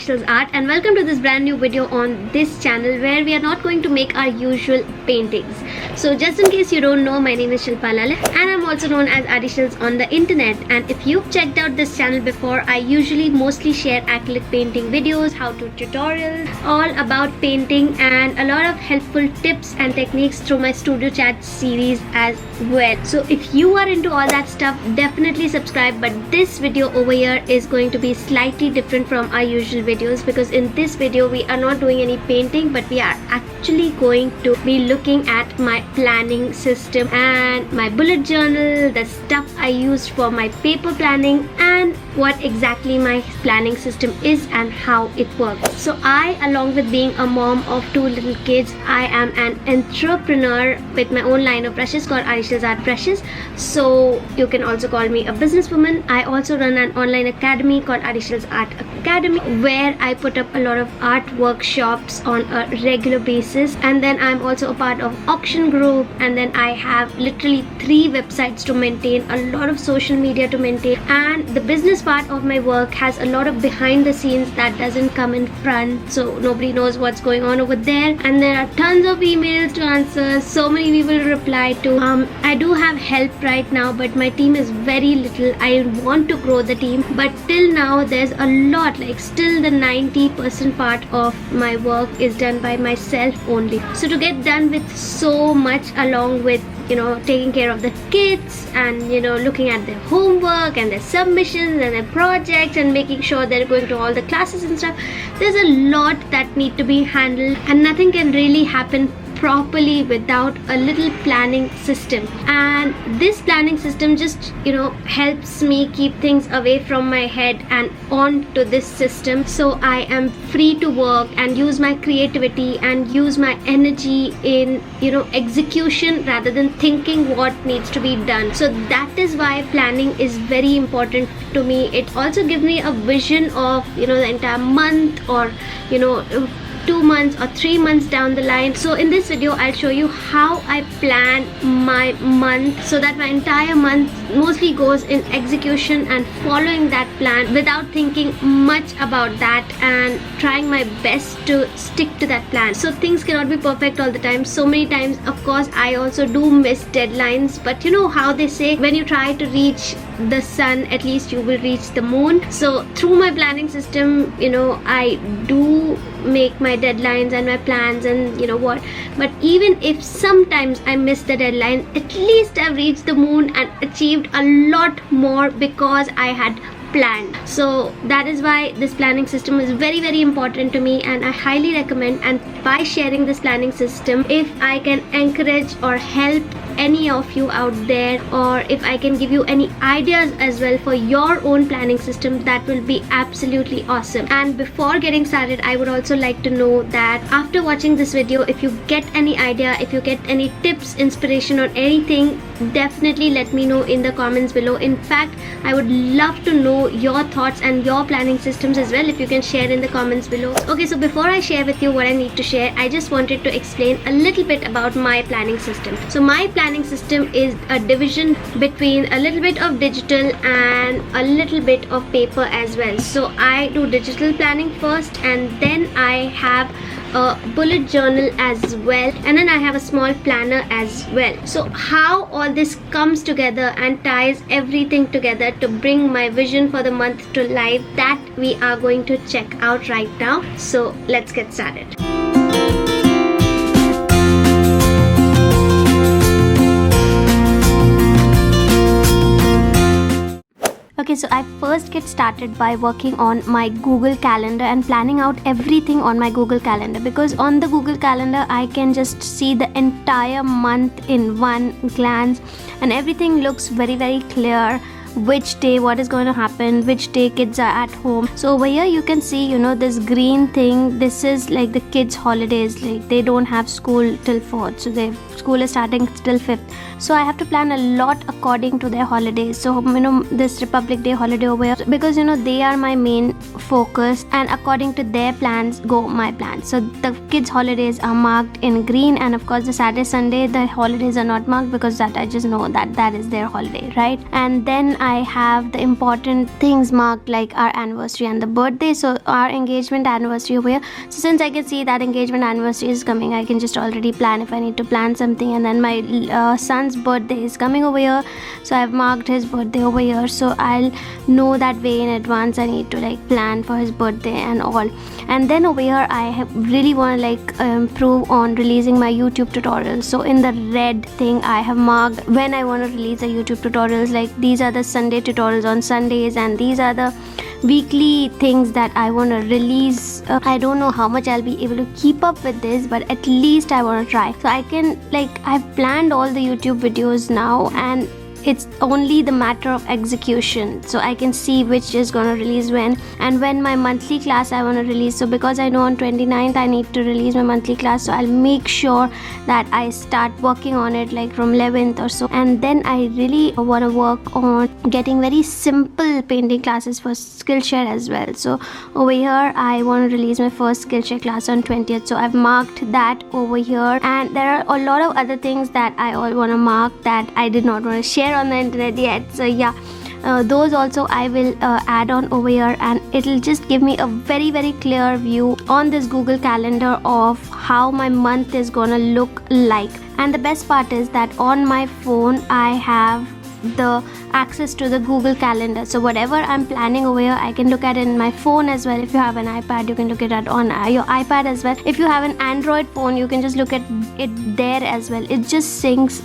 Adishal's Art, and welcome to this brand new video on this channel where we are not going to make our usual paintings. So just in case you don't know, my name is Shilpa Lale and I'm also known as Adishal's on the internet, and if you've checked out this channel before, I usually mostly share acrylic painting videos, how-to tutorials, all about painting, and a lot of helpful tips and techniques through my Studio Chat series as well. So if you are into all that stuff, definitely subscribe. But this video over here is going to be slightly different from our usual videos, because in this video we are not doing any painting, but we are actually going to be looking at my planning system and my bullet journal, the stuff I used for my paper planning, and what exactly my planning system is and how it works. So I, along with being a mom of 2 little kids, I am an entrepreneur with my own line of brushes called Adishal's Art Brushes. So you can also call me a businesswoman. I also run an online academy called Adishal's Art Academy, where I put up a lot of art workshops on a regular basis, and then I'm also a part of auction group, and then I have literally 3 websites to maintain, a lot of social media to maintain, and the business part of my work has a lot of behind the scenes that doesn't come in front, so nobody knows what's going on over there. And there are tons of emails to answer, so many people to reply to. I do have help right now, but my team is very little. I want to grow the team, but till now there's a lot, like still the 90% part of my work is done by myself only. So to get done with so much, along with taking care of the kids and looking at their homework and their submissions and their projects and making sure they're going to all the classes and stuff, there's a lot that need to be handled, and nothing can really happen properly without a little planning system. And this planning system just helps me keep things away from my head and on to this system, so I am free to work and use my creativity and use my energy in execution rather than thinking what needs to be done. So that is why planning is very important to me. It also gives me a vision of the entire month, or 2 months or 3 months down the line. So in this video I'll show you how I plan my month, so that my entire month mostly goes in execution and following that plan without thinking much about that, and trying my best to stick to that plan. So things cannot be perfect all the time. So many times, of course, I also do miss deadlines, but you know how they say, when you try to reach the sun, at least you will reach the moon. So through my planning system, I do make my deadlines and my plans and but even if sometimes I miss the deadline, at least I've reached the moon and achieved a lot more because I had planned. So that is why this planning system is very, very important to me, and I highly recommend. And by sharing this planning system, if I can encourage or help any of you out there, or if I can give you any ideas as well for your own planning system, that will be absolutely awesome. And before getting started, I would also like to know that after watching this video, if you get any idea, if you get any tips, inspiration, or anything, definitely let me know in the comments below. In fact, I would love to know your thoughts and your planning systems as well, if you can share in the comments below. Okay, so before I share with you what I need to share, I just wanted to explain a little bit about my planning system. So my planning system is a division between a little bit of digital and a little bit of paper as well. So I do digital planning first, and then I have a bullet journal as well, and then I have a small planner as well. So how all this comes together and ties everything together to bring my vision for the month to life, that we are going to check out right now. So let's get started. Okay, so I first get started by working on my Google Calendar and planning out everything on my Google Calendar, because on the Google Calendar I can just see the entire month in one glance, and everything looks very, very clear. Which day what is going to happen, which day kids are at home. So over here you can see this green thing, this is like the kids holidays, like they don't have school till 4th, so their school is starting till 5th. So I have to plan a lot according to their holidays. So this Republic Day holiday over here, because they are my main focus, and according to their plans go my plans. So the kids holidays are marked in green, and of course the Saturday Sunday the holidays are not marked, because that I just know that is their holiday, right? And then I have the important things marked like our anniversary and the birthday. So our engagement anniversary over here. So since I can see that engagement anniversary is coming, I can just already plan if I need to plan something. And then my son's birthday is coming over here, so I've marked his birthday over here, so I'll know that way in advance. I need to like plan for his birthday and all. And then over here I really want to like improve on releasing my YouTube tutorials. So in the red thing I have marked when I want to release the YouTube tutorials, like these are the Sunday tutorials on Sundays, and these are the weekly things that I want to release. I don't know how much I'll be able to keep up with this, but at least I want to try. So I can like, I've planned all the YouTube videos now, and it's only the matter of execution. So I can see which is gonna release when, and when my monthly class I want to release. So because I know on 29th I need to release my monthly class, so I'll make sure that I start working on it like from 11th or so. And then I really want to work on getting very simple painting classes for Skillshare as well. So over here I want to release my first Skillshare class on 20th, so I've marked that over here. And there are a lot of other things that I all want to mark that I did not want to share on the internet yet. So yeah, those also I will add on over here, and it'll just give me a very clear view on this Google Calendar of how my month is gonna look like. And the best part is that on my phone I have the access to the Google Calendar, so whatever I'm planning over here I can look at it in my phone as well. If you have an iPad, you can look at it on your iPad as well. If you have an Android phone, you can just look at it there as well. It just syncs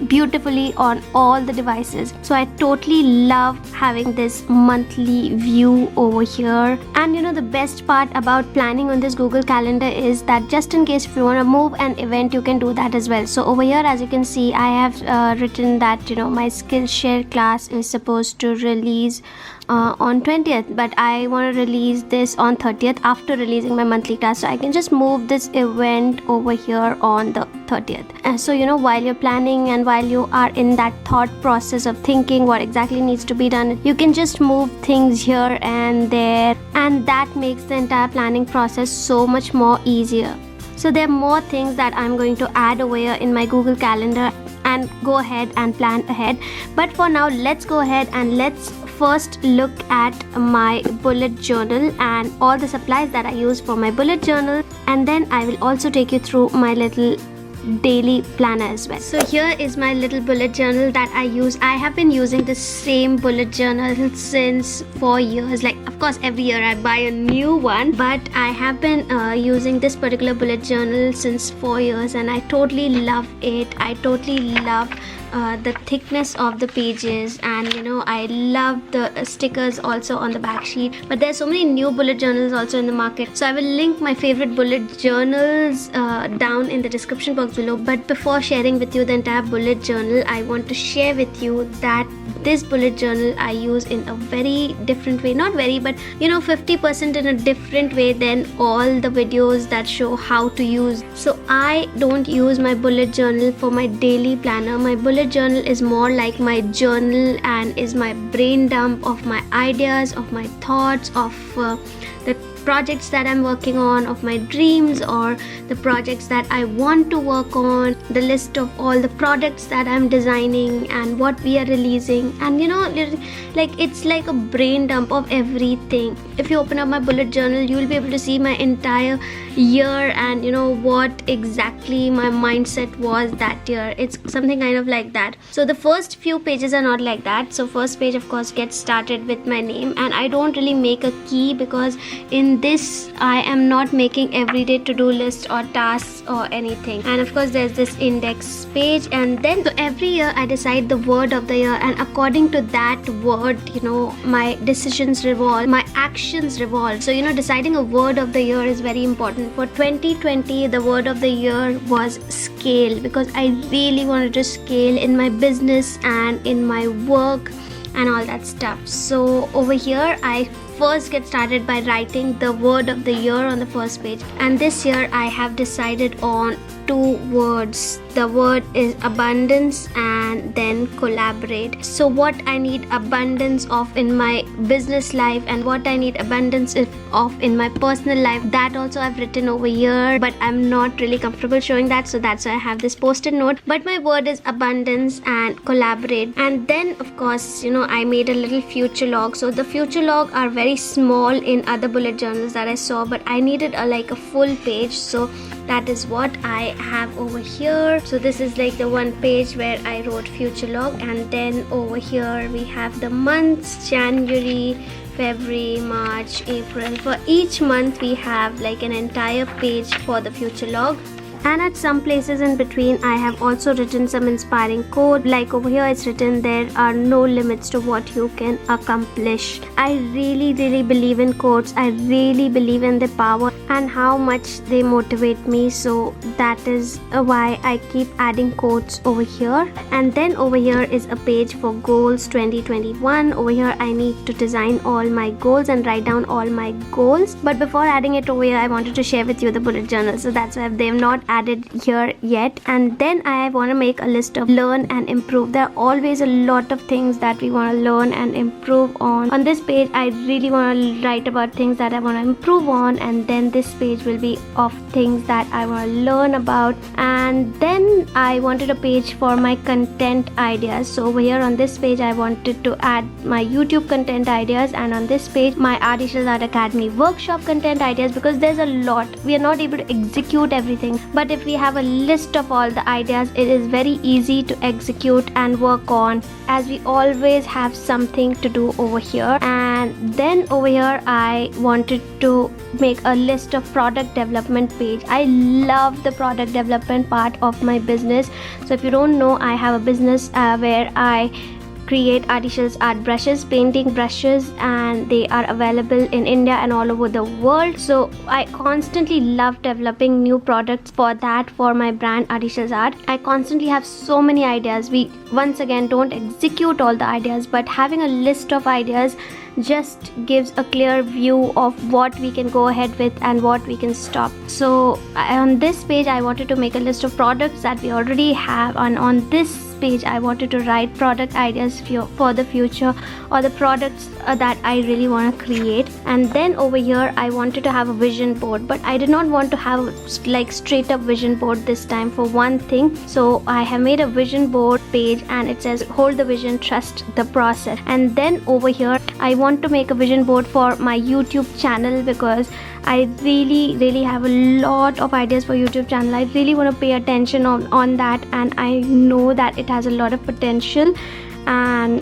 beautifully on all the devices. So I totally love having this monthly view over here. And you know, the best part about planning on this Google Calendar is that just in case if you want to move an event, you can do that as well. So over here, as you can see, I have written that, you know, my Skillshare class is supposed to release on 20th, but I want to release this on 30th after releasing my monthly class. So I can just move this event over here on the 30th. So you know, while you're planning and while you are in that thought process of thinking what exactly needs to be done, you can just move things here and there, and that makes the entire planning process so much more easier. So there are more things that I'm going to add over here in my Google Calendar and go ahead and plan ahead. But for now, let's go ahead and let's first look at my bullet journal and all the supplies that I use for my bullet journal, and then I will also take you through my little daily planner as well. So here is my little bullet journal that I use. I have been using the same bullet journal since 4 years. Like, of course, every year I buy a new one, but I have been using this particular bullet journal since 4 years, and I totally love it. I totally love the thickness of the pages, and you know, I love the stickers also on the back sheet. But there's so many new bullet journals also in the market, so I will link my favorite bullet journals down in the description box below. But before sharing with you the entire bullet journal, I want to share with you that this bullet journal I use in a very different way. Not very, but you know, 50% in a different way than all the videos that show how to use. So I don't use my bullet journal for my daily planner. My bullet journal is more like my journal and is my brain dump of my ideas, of my thoughts, of the projects that I'm working on, of my dreams, or the projects that I want to work on, the list of all the products that I'm designing and what we are releasing. And you know, like, it's like a brain dump of everything. If you open up my bullet journal, you will be able to see my entire year and you know what exactly my mindset was that year. It's something kind of like that. So the first few pages are not like that. So first page of course gets started with my name, and I don't really make a key because in this I am not making everyday to-do list or tasks or anything. And of course there's this index page, and then so every year I decide the word of the year, and according to that word, you know, my decisions revolve, my actions revolve. So you know, deciding a word of the year is very important. For 2020, the word of the year was scale, because I really wanted to scale in my business and in my work and all that stuff. So over here I first get started by writing the word of the year on the first page, and this year I have decided on two words. The word is abundance and then collaborate. So what I need abundance of in my business life and what I need abundance of in my personal life, that also I've written over here, but I'm not really comfortable showing that, so that's why I have this post-it note. But my word is abundance and collaborate. And then of course, I made a little future log. So the future log are very small in other bullet journals that I saw, but I needed like a full page, so that is what I have over here. So this is like the one page where I wrote future log, and then over here we have the months: January, February, March, April. For each month we have like an entire page for the future log. And at some places in between I have also written some inspiring quote. Like over here it's written, there are no limits to what you can accomplish. I really believe in quotes. I really believe in the power and how much they motivate me, so that is why I keep adding quotes over here. And then over here is a page for goals 2021. Over here I need to design all my goals and write down all my goals, but before adding it over here I wanted to share with you the bullet journal, so that's why they've not added here yet. And then I want to make a list of learn and improve. There are always a lot of things that we want to learn and improve on this page. I really want to write about things that I want to improve on, and then this page will be of things that I want to learn about. And then I wanted a page for my content ideas. So over here on this page I wanted to add my YouTube content ideas, and on this page my Adishals Art Academy workshop content ideas, because there's a lot. We are not able to execute everything, but if we have a list of all the ideas, it is very easy to execute and work on, as we always have something to do over here. And then over here I wanted to make a list of product development page. I love the product development part of my business. So if you don't know, I have a business where I create Adishals art brushes, painting brushes, and they are available in India and all over the world. So I constantly love developing new products for that, for my brand Adishals Art. I constantly have so many ideas. We once again don't execute all the ideas, but having a list of ideas just gives a clear view of what we can go ahead with and what we can stop. So on this page I wanted to make a list of products that we already have, and on this page I wanted to write product ideas for the future, or the products that I really want to create. And then over here I wanted to have a vision board, but I did not want to have like straight up vision board this time for one thing. So I have made a vision board page, and it says hold the vision, trust the process. And then over here I want to make a vision board for my YouTube channel, because I really have a lot of ideas for YouTube channel. I really want to pay attention on that, and I know that it has a lot of potential and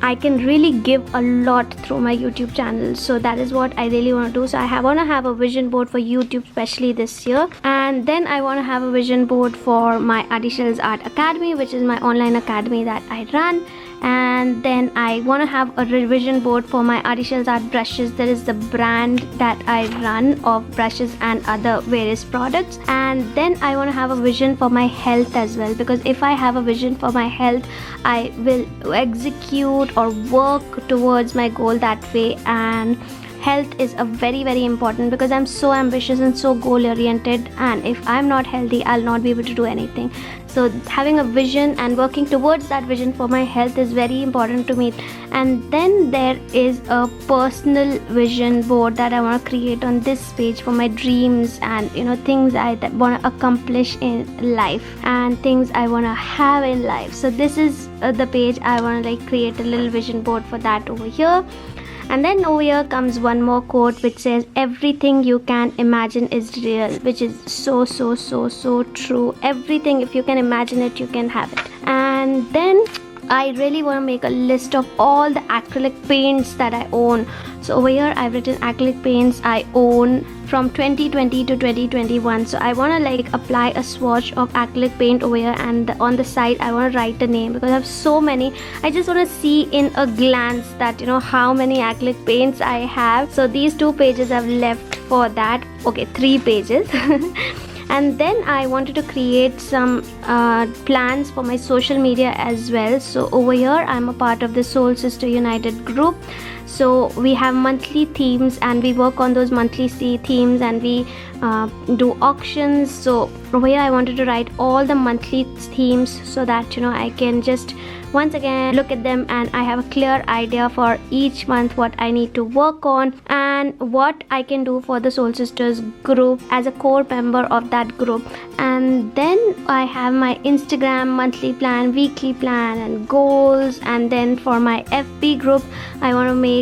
I can really give a lot through my YouTube channel. So that is what I really want to do. So I want to have a vision board for YouTube, especially this year. And then I want to have a vision board for my Adishals Art Academy, which is my online academy that I run. And then I want to have a revision board for my Adishals Art brushes. That is the brand that I run of brushes and other various products. And then I want to have a vision for my health as well, because if I have a vision for my health, I will execute or work towards my goal that way. And health is a very important, because I'm so ambitious and so goal oriented, and if I'm not healthy I'll not be able to do anything. So having a vision and working towards that vision for my health is very important to me. And then there is a personal vision board that I want to create on this page for my dreams and things I want to accomplish in life and things I want to have in life. So this is the page I want to create a little vision board for that over here. And then over here comes one more quote which says everything you can imagine is real, which is so true. Everything, if you can imagine it, you can have it. And then I really want to make a list of all the acrylic paints that I own. So over here I've written acrylic paints I own from 2020 to 2021. So I want to apply a swatch of acrylic paint over here, and on the side I want to write a name, because I have so many. I just want to see in a glance that how many acrylic paints I have. So these 2 pages I've left for that. Okay, 3 pages. And then I wanted to create some plans for my social media as well. So over here I'm a part of the Soul Sister United group. So we have monthly themes and we work on those monthly themes, and we do auctions. So over here I wanted to write all the monthly themes so that I can just once again look at them and I have a clear idea for each month what I need to work on and what I can do for the Soul Sisters group as a core member of that group. And then I have my Instagram monthly plan, weekly plan and goals. And then for my FB group I want to make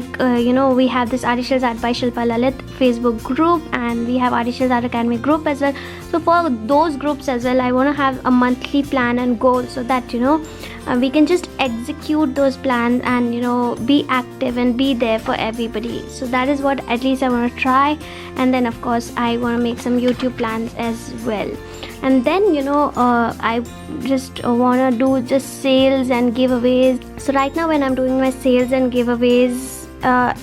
we have this Arishals Art by Shilpa Lalit Facebook group, and we have Arishals Art Academy group as well. So for those groups as well I want to have a monthly plan and goal so that we can just execute those plans and be active and be there for everybody. So that is what at least I want to try. And then of course I want to make some YouTube plans as well. And then I just want to do just sales and giveaways. So right now when I'm doing my sales and giveaways,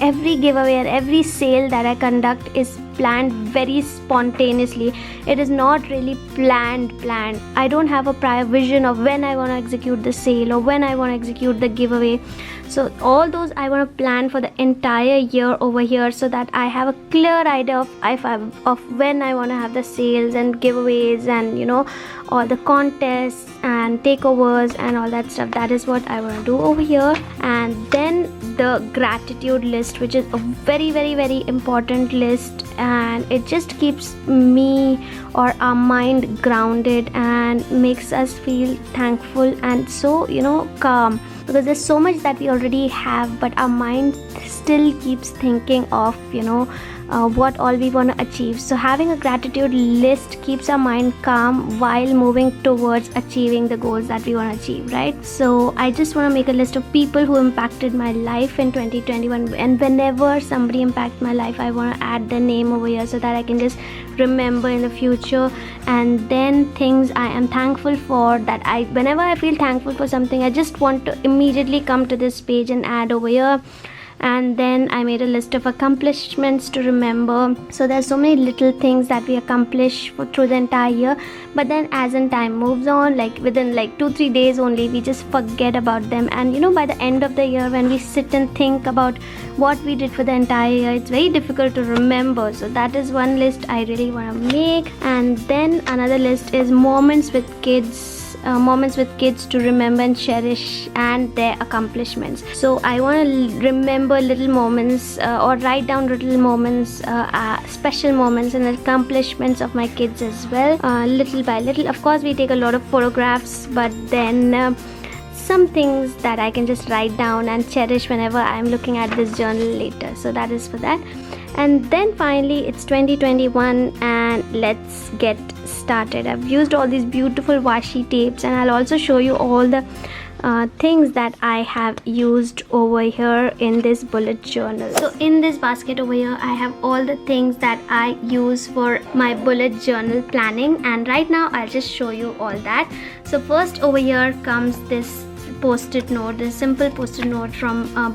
every giveaway and every sale that I conduct is planned very spontaneously. It is not really planned. I don't have a prior vision of when I want to execute the sale or when I want to execute the giveaway. So all those I want to plan for the entire year over here so that I have a clear idea of when I want to have the sales and giveaways and all the contests and takeovers and all that stuff. That is what I want to do over here. And then the gratitude list, which is a very very very important list, and it just keeps me or our mind grounded and makes us feel thankful and so calm, because there's so much that we already have but our mind still keeps thinking of what all we want to achieve. So having a gratitude list keeps our mind calm while moving towards achieving the goals that we want to achieve, right? So I just want to make a list of people who impacted my life in 2021, and whenever somebody impacts my life I want to add their name over here so that I can just remember in the future. And then things I am thankful for, that whenever I feel thankful for something I just want to immediately come to this page and add over here. And then I made a list of accomplishments to remember. So there's so many little things that we accomplish through the entire year, but then as in time moves on, like within 2-3 days only, we just forget about them. And by the end of the year when we sit and think about what we did for the entire year, it's very difficult to remember. So that is one list I really want to make. And then another list is moments with kids to remember and cherish and their accomplishments. So I want to remember little moments or write down little moments, special moments and accomplishments of my kids as well, little by little. Of course we take a lot of photographs, but then some things that I can just write down and cherish whenever I'm looking at this journal later. So that is for that. And then finally it's 2021 and let's get started. I've used all these beautiful washi tapes, and I'll also show you all the things that I have used over here in this bullet journal. So in this basket over here I have all the things that I use for my bullet journal planning, and right now I'll just show you all that. So first over here comes this post-it note, this simple post-it note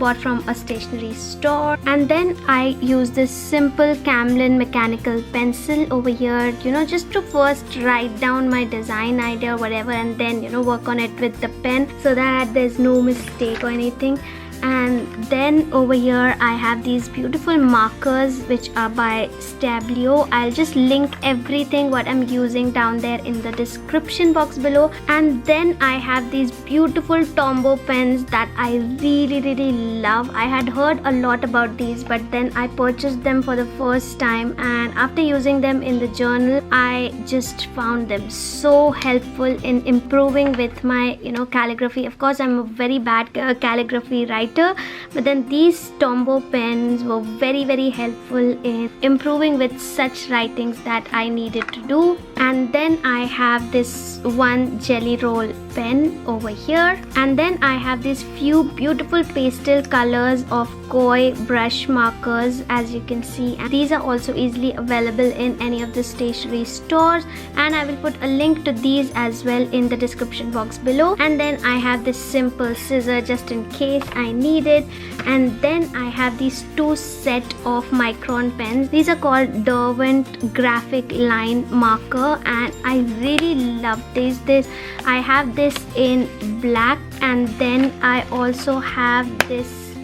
bought from a stationery store. And then I use this simple Camlin mechanical pencil over here, just to first write down my design idea or whatever, and then work on it with the pen so that there's no mistake or anything. And then over here I have these beautiful markers which are by Stabilo. I'll just link everything what I'm using down there in the description box below. And then I have these beautiful Tombow pens that I really really love. I had heard a lot about these, but then I purchased them for the first time, and after using them in the journal I just found them so helpful in improving with my calligraphy. Of course I'm a very bad calligraphy writer, but then these Tombow pens were very very helpful in improving with such writings that I needed to do. And then I have this one Jelly Roll pen over here, and then I have these few beautiful pastel colors of koi brush markers, as you can see, and these are also easily available in any of the stationery stores, and I will put a link to these as well in the description box below. And then I have this simple scissor just in case I need it. And then I have these two set of Micron pens. These are called Derwent graphic line marker, and I really love this. I have this in black, and then I also have this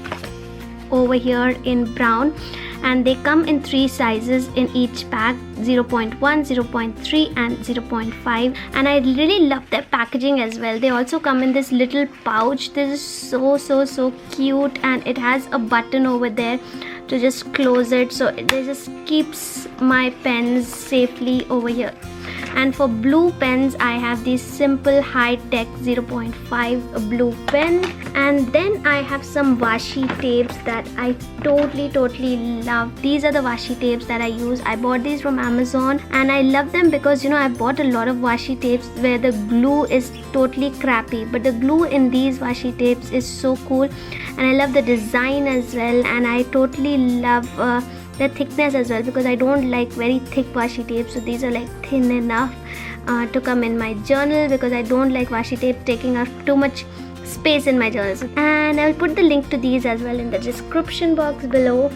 over here in brown, and they come in 3 sizes in each pack: 0.1, 0.3 and 0.5. And I really love their packaging as well. They also come in this little pouch. This is so cute, and it has a button over there to just close it, so it just keeps my pens safely over here. And for blue pens, I have this simple high-tech 0.5 blue pen. And then I have some washi tapes that I totally love. These are the washi tapes that I use. I bought these from Amazon, and I love them because, you know, I bought a lot of washi tapes where the glue is totally crappy, but the glue in these washi tapes is so cool, and I love the design as well. And I totally love the thickness as well, because I don't like very thick washi tape, so these are like thin enough to come in my journal, because I don't like washi tape taking up too much space in my journals. And I will put the link to these as well in the description box below.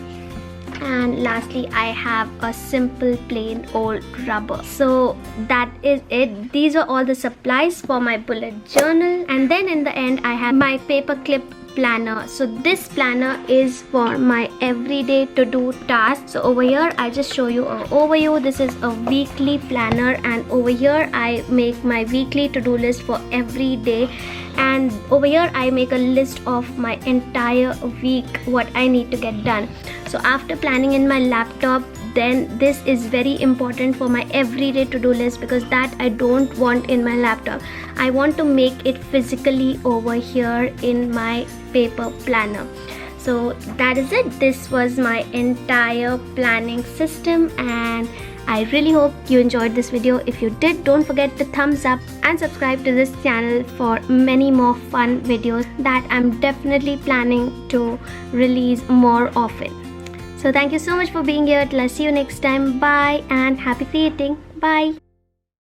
And lastly, I have a simple plain old rubber. So that is it. These are all the supplies for my bullet journal. And then in the end, I have my paper clip planner. So this planner is for my everyday to-do tasks. So over here I just show you an overview. This is a weekly planner, and over here I make my weekly to-do list for every day, and over here I make a list of my entire week, what I need to get done. So after planning in my laptop, then this is very important for my everyday to-do list, because that I don't want in my laptop. I want to make it physically over here in my paper planner. So that is it. This was my entire planning system, and I really hope you enjoyed this video. If you did, don't forget to thumbs up and subscribe to this channel for many more fun videos that I'm definitely planning to release more often. So thank you so much for being here. Till I see you next time. Bye and happy creating. Bye.